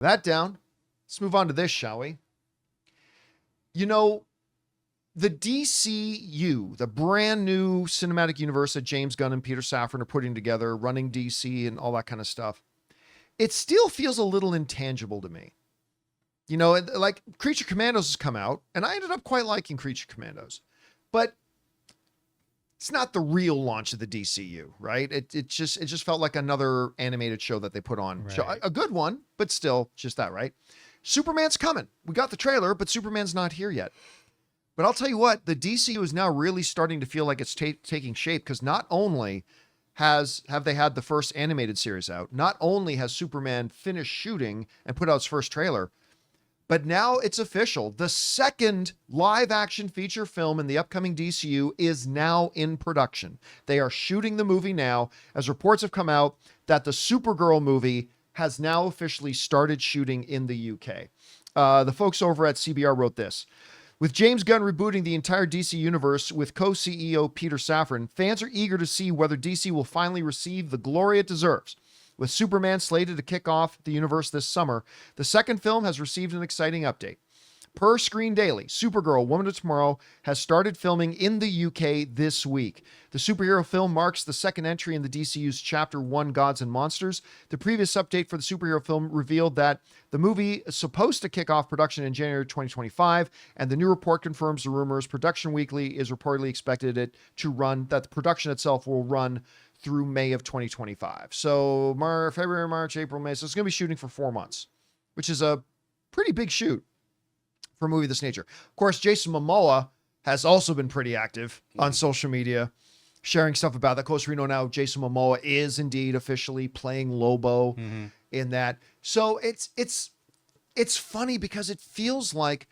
That down. Let's move on to this, shall we? You know, the DCU, the brand new cinematic universe that James Gunn and Peter Safran are putting together, running DC and all that kind of stuff, it still feels a little intangible to me. You know, like Creature Commandos has come out, and I ended up quite liking Creature Commandos, but it's not the real launch of the DCU, right? It just felt like another animated show that they put on. Right. Show, a good one, but still just that, right? Superman's coming. We got the trailer, but Superman's not here yet. But I'll tell you what, the DCU is now really starting to feel like it's taking shape, because not only have they had the first animated series out, not only has Superman finished shooting and put out its first trailer, but now it's official. The second live action feature film in the upcoming DCU is now in production. They are shooting the movie now, as reports have come out that the Supergirl movie has now officially started shooting in the UK. The folks over at CBR wrote this. With James Gunn rebooting the entire DC universe with co-CEO Peter Safran, fans are eager to see whether DC will finally receive the glory it deserves. With Superman slated to kick off the universe this summer, the second film has received an exciting update. Per Screen Daily, Supergirl, Woman of Tomorrow, has started filming in the UK this week. The superhero film marks the second entry in the DCU's Chapter 1 Gods and Monsters. The previous update for the superhero film revealed that the movie is supposed to kick off production in January 2025, and the new report confirms the rumors. Production Weekly is reportedly expected that the production itself will run through May of 2025. So February, March, April, May. So it's going to be shooting for 4 months, which is a pretty big shoot for a movie of this nature. Of course, Jason Momoa has also been pretty active on social media, sharing stuff about that. Of course, we know now Jason Momoa is indeed officially playing Lobo in that. So it's funny because it feels like,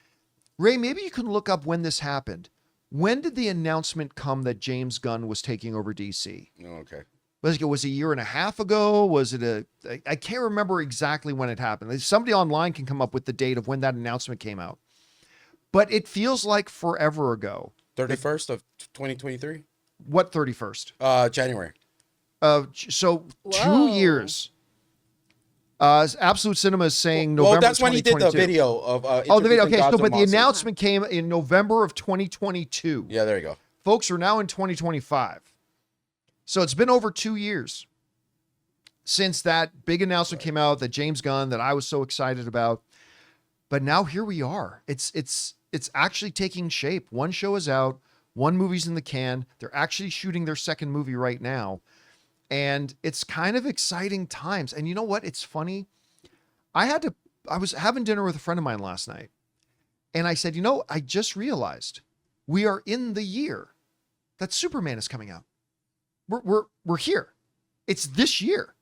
Ray, maybe you can look up when this happened. When did the announcement come that James Gunn was taking over DC? Oh, okay. Was it a year and a half ago? Was it I can't remember exactly when it happened. Somebody online can come up with the date of when that announcement came out. But it feels like forever ago. 31st of 2023? What 31st? January. So 2 years. Absolute Cinema is saying November. Well, that's when he did the 2022. video of. Oh, the video. Okay, Gods so and but the Monsters. announcement came in November of 2022. Yeah, there you go. Folks, we're now in 2025. So it's been over 2 years since that big announcement came out, that James Gunn, that I was so excited about. But now here we are. It's actually taking shape. One show is out. One movie's in the can. They're actually shooting their second movie right now. And it's kind of exciting times. And you know what? It's funny. I was having dinner with a friend of mine last night. And I said, I just realized we are in the year that Superman is coming out. We're here. It's this year.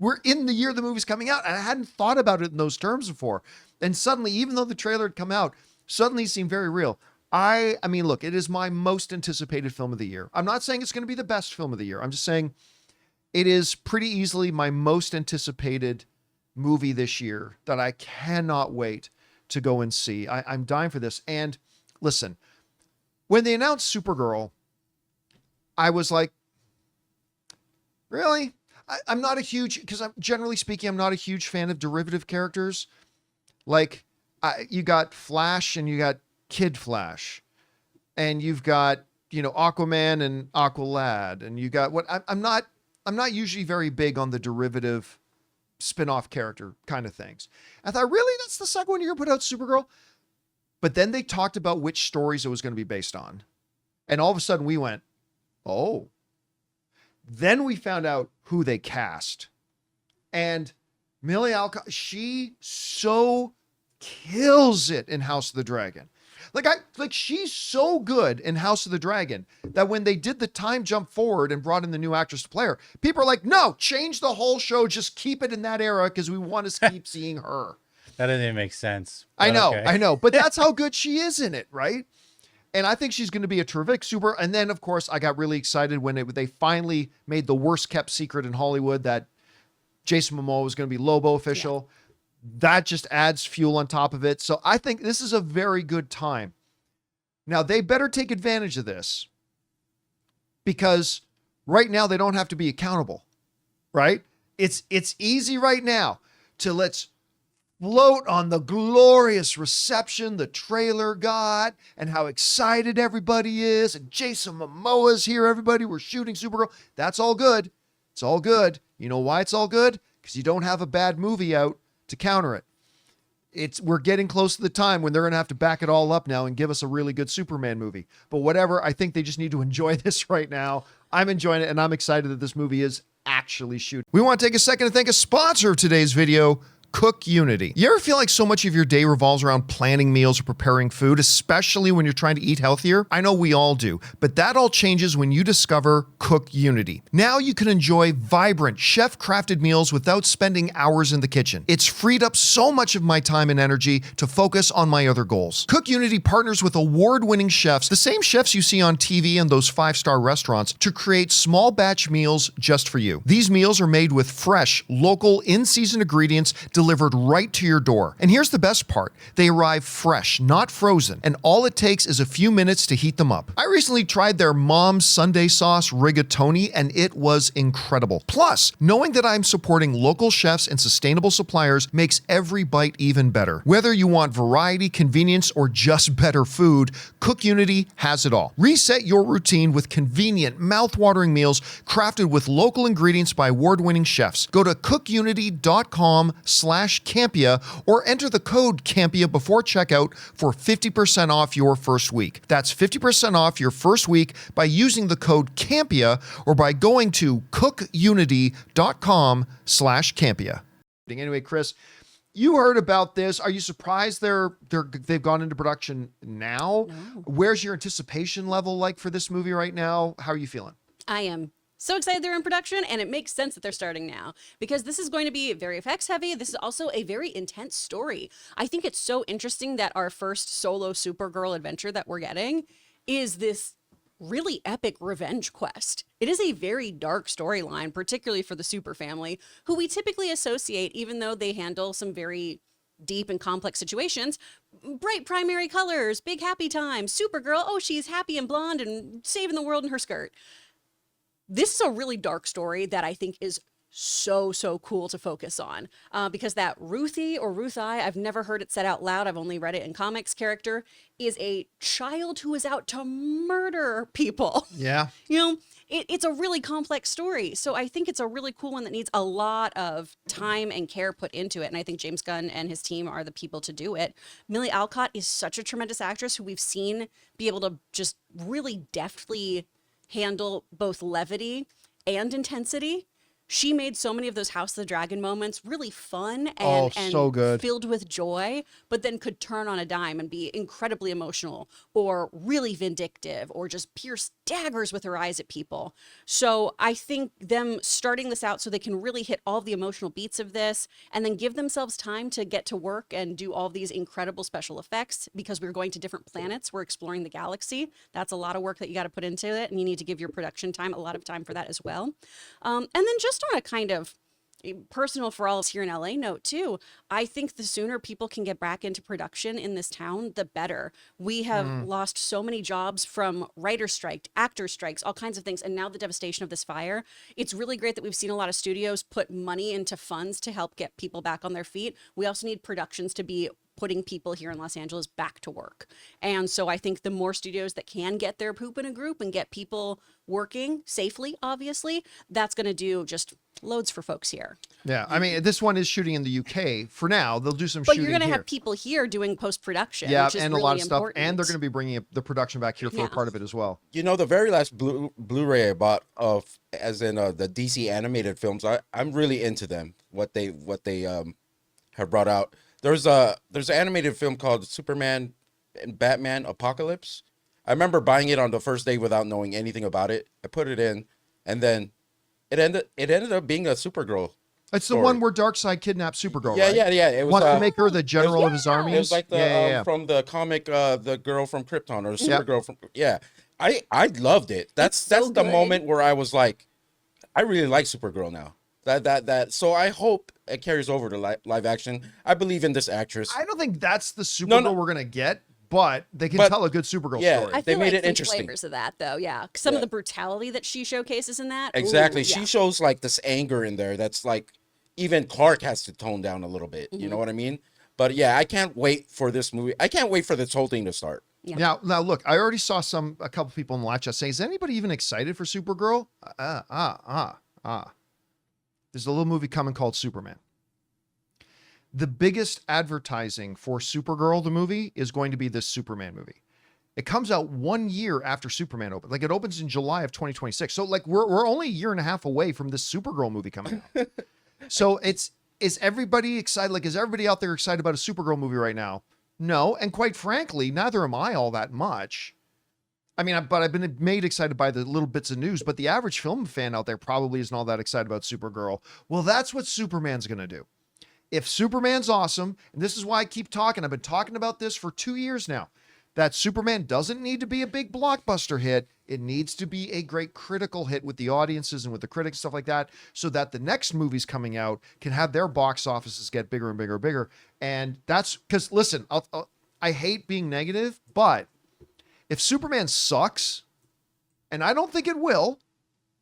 We're in the year the movie's coming out. And I hadn't thought about it in those terms before. And suddenly, even though the trailer had come out, suddenly it seemed very real. I mean, look, it is my most anticipated film of the year. I'm not saying it's going to be the best film of the year. I'm just saying it is pretty easily my most anticipated movie this year that I cannot wait to go and see. I'm dying for this. And listen, when they announced Supergirl, I was like, really? I'm not a huge, because generally speaking, I'm not a huge fan of derivative characters. Like, you got Flash and you got Kid Flash, and you've got, Aquaman and Aqualad, and you got I'm not usually very big on the derivative spin-off character kind of things. I thought, really? That's the second one you're going to put out, Supergirl? But then they talked about which stories it was going to be based on. And all of a sudden we went, oh. Then we found out who they cast. And Millie Alcock, she so kills it in House of the Dragon. Like she's so good in House of the Dragon that when they did the time jump forward and brought in the new actress to play her, people are like, no, change the whole show. Just keep it in that era because we want to keep seeing her. That doesn't even make sense. I know, okay. I know. But that's how good she is in it, right? And I think she's going to be a terrific super. And then, of course, I got really excited when they finally made the worst kept secret in Hollywood that Jason Momoa was going to be Lobo official. Yeah. That just adds fuel on top of it. So I think this is a very good time. Now, they better take advantage of this because right now they don't have to be accountable, right? It's easy right now to let's float on the glorious reception the trailer got and how excited everybody is. And Jason Momoa's here, everybody. We're shooting Supergirl. That's all good. It's all good. You know why it's all good? Because you don't have a bad movie out to counter it. We're getting close to the time when they're going to have to back it all up now and give us a really good Superman movie. But whatever, I think they just need to enjoy this right now. I'm enjoying it, and I'm excited that this movie is actually shooting. We want to take a second to thank a sponsor of today's video, CookUnity. You ever feel like so much of your day revolves around planning meals or preparing food, especially when you're trying to eat healthier? I know we all do, but that all changes when you discover CookUnity. Now you can enjoy vibrant, chef-crafted meals without spending hours in the kitchen. It's freed up so much of my time and energy to focus on my other goals. CookUnity partners with award-winning chefs, the same chefs you see on TV and those five-star restaurants, to create small batch meals just for you. These meals are made with fresh, local, in-season ingredients delivered right to your door. And here's the best part. They arrive fresh, not frozen, and all it takes is a few minutes to heat them up. I recently tried their Mom's Sunday Sauce Rigatoni, and it was incredible. Plus, knowing that I'm supporting local chefs and sustainable suppliers makes every bite even better. Whether you want variety, convenience, or just better food, CookUnity has it all. Reset your routine with convenient, mouth-watering meals crafted with local ingredients by award-winning chefs. Go to cookunity.com/Campea or enter the code Campea before checkout for 50% off your first week. That's 50% off your first week by using the code Campea or by going to cookunity.com/Campea. Anyway, Chris, you heard about this. Are you surprised they've gone into production now? No. Where's your anticipation level like for this movie right now? How are you feeling? I am so excited they're in production, and it makes sense that they're starting now because this is going to be very effects heavy. This is also a very intense story. I think it's so interesting that our first solo Supergirl adventure that we're getting is this really epic revenge quest. It is a very dark storyline, particularly for the Super family, who we typically associate, even though they handle some very deep and complex situations, bright primary colors, big happy times, Supergirl, oh, she's happy and blonde and saving the world in her skirt. This is a really dark story that I think is so cool to focus on because that Ruthie or Ruth I've never heard it said out loud. I've only read it in comics character, is a child who is out to murder people. Yeah. You know, it's a really complex story. So I think it's a really cool one that needs a lot of time and care put into it. And I think James Gunn and his team are the people to do it. Millie Alcott is such a tremendous actress who we've seen be able to just really deftly handle both levity and intensity. She made so many of those House of the Dragon moments really fun and so good, filled with joy, but then could turn on a dime and be incredibly emotional or really vindictive or just pierce daggers with her eyes at people. So I think them starting this out so they can really hit all the emotional beats of this and then give themselves time to get to work and do all these incredible special effects because we're going to different planets. We're exploring the galaxy. That's a lot of work that you got to put into it, and you need to give your production time a lot of time for that as well. And then just on a kind of personal for all of us here in LA note too, I think the sooner people can get back into production in this town, the better. We have lost so many jobs from writer strike, actor strikes, all kinds of things. And now the devastation of this fire. It's really great that we've seen a lot of studios put money into funds to help get people back on their feet. We also need productions to be putting people here in Los Angeles back to work. And so I think the more studios that can get their poop in a group and get people working safely, obviously, that's going to do just loads for folks here. Yeah, I mean, this one is shooting in the UK for now. They'll do some but shooting you're going to here. have people here doing post-production, Yeah, which is and really a lot of stuff. important. And they're going to be bringing the production back here for a Yeah. part of it as well. You know, the very last Blu-ray I bought of, as in the DC animated films, I'm really into them. What they have brought out. There's an animated film called Superman and Batman Apocalypse. I remember buying it on the first day without knowing anything about it. I put it in, and then it ended up being a Supergirl. It's the story. one where Darkseid kidnaps Supergirl, Yeah, right? yeah. It was Wants to make her the general it of his armies. It was like the yeah. from the comic, the girl from Krypton or Supergirl from I loved it. That's so the good. moment where I was like, I really like Supergirl now. That so I hope it carries over to live action. I believe in this actress. I don't think that's the Supergirl we're going to get, but they can tell a good Supergirl story. I They feel made like it some interesting. flavors of that, though. Yeah, some of the brutality that she showcases in that. Exactly. Ooh, She yeah. shows like this anger in there that's like even Clark has to tone down a little bit. You know what I mean? But yeah, I can't wait for this movie. I can't wait for this whole thing to start. Yeah. Now look, I already saw a couple people in the live chat saying, is anybody even excited for Supergirl? There's a little movie coming called Superman. The biggest advertising for Supergirl, the movie, is going to be this Superman movie. It comes out 1 year after Superman opens. Like, it opens in July of 2026. So like we're only a year and a half away from this Supergirl movie coming out. So is everybody excited? Like, is everybody out there excited about a Supergirl movie right now? No. And quite frankly, neither am I all that much. I mean, but I've been made excited by the little bits of news, but the average film fan out there probably isn't all that excited about Supergirl. Well, that's what Superman's going to do. If Superman's awesome, and this is why I keep talking, I've been talking about this for 2 years now, that Superman doesn't need to be a big blockbuster hit. It needs to be a great critical hit with the audiences and with the critics, stuff like that, so that the next movies coming out can have their box offices get bigger and bigger and bigger. And that's because, listen, I hate being negative, but if Superman sucks, and I don't think it will,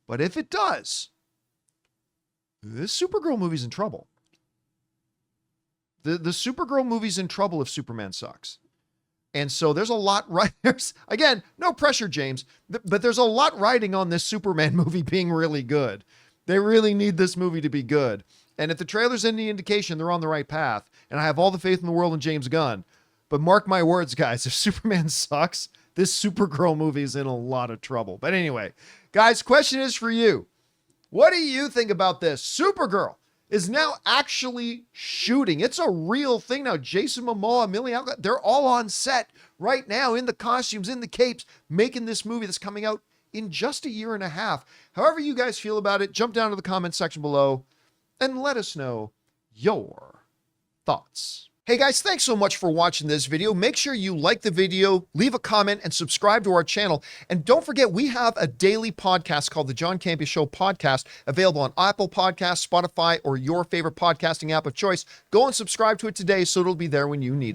but if it does, this Supergirl movie's in trouble. The Supergirl movie's in trouble if Superman sucks. And so there's a lot there's again, no pressure, James, but there's a lot riding on this Superman movie being really good. They really need this movie to be good. And if the trailer's any indication, they're on the right path. And I have all the faith in the world in James Gunn. But mark my words, guys, if Superman sucks, this Supergirl movie is in a lot of trouble. But anyway, guys, question is for you. What do you think about this? Supergirl is now actually shooting. It's a real thing now. Jason Momoa, Millie Alcott, they're all on set right now in the costumes, in the capes, making this movie that's coming out in just a year and a half. However you guys feel about it, jump down to the comment section below and let us know your thoughts. Hey guys, thanks so much for watching this video. Make sure you like the video, leave a comment, and subscribe to our channel. And don't forget, we have a daily podcast called the John Campea Show podcast, available on Apple Podcasts, Spotify, or your favorite podcasting app of choice. Go and subscribe to it today so it'll be there when you need it.